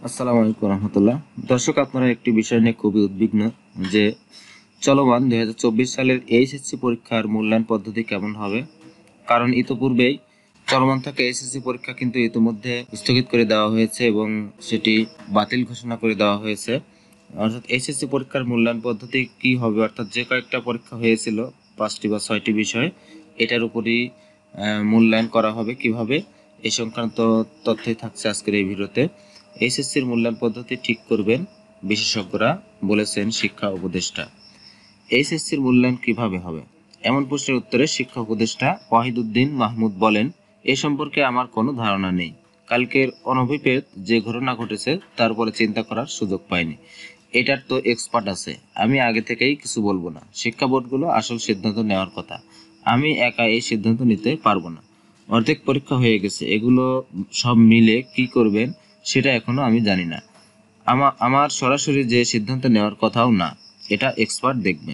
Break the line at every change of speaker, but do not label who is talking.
আসসালামু আলাইকুম রহমতুল্লাহ। দর্শক, আপনারা একটি বিষয় নিয়ে খুবই উদ্বিগ্ন যে চলমান 2024 সালের এইচএসসি পরীক্ষার মূল্যায়ন পদ্ধতি কেমন হবে। কারণ ইতোপূর্বেই চলমান থাকা এইচএসসি পরীক্ষা কিন্তু ইতিমধ্যে স্থগিত করে দেওয়া হয়েছে এবং সেটি বাতিল ঘোষণা করে দেওয়া হয়েছে। অর্থাৎ এইচএসসি পরীক্ষার মূল্যায়ন পদ্ধতি কি হবে, অর্থাৎ যে কয়েকটা পরীক্ষা হয়েছিল 5টি বা 6টি বিষয়, এটার উপরই মূল্যায়ন করা হবে কিভাবে, এই সংক্রান্ত তথ্যই থাকছে আজকের এই ভিডিওতে। এইচএসসির মূল্যায়ন পদ্ধতি ঠিক করবেন বিশেষজ্ঞরা, বলেছেন শিক্ষা উপদেষ্টা। এইচএসসির মূল্যায়ন কিভাবে হবে, এমন প্রশ্নের উত্তরে শিক্ষা উপদেষ্টা ওয়াহিদুদ্দিন মাহমুদ বলেন, এ সম্পর্কে আমার কোনো ধারণা নেই। কালকের অনভিপ্রেত যে ঘটনা ঘটেছে তার উপরে চিন্তা করার সুযোগ পাইনি। এটার তো এক্সপার্ট আছে, আমি আগে থেকেই কিছু বলবো না। শিক্ষা বোর্ডগুলো আসল সিদ্ধান্ত নেওয়ার কথা, আমি একা এই সিদ্ধান্ত নিতে পারবো না। অর্ধেক পরীক্ষা হয়ে গেছে, এগুলো সব মিলে কি করবেন সেটা এখনো আমি জানি না। আমার সরাসরি যে সিদ্ধান্ত নেওয়ার কথাও না, এটা এক্সপার্ট দেখবেন।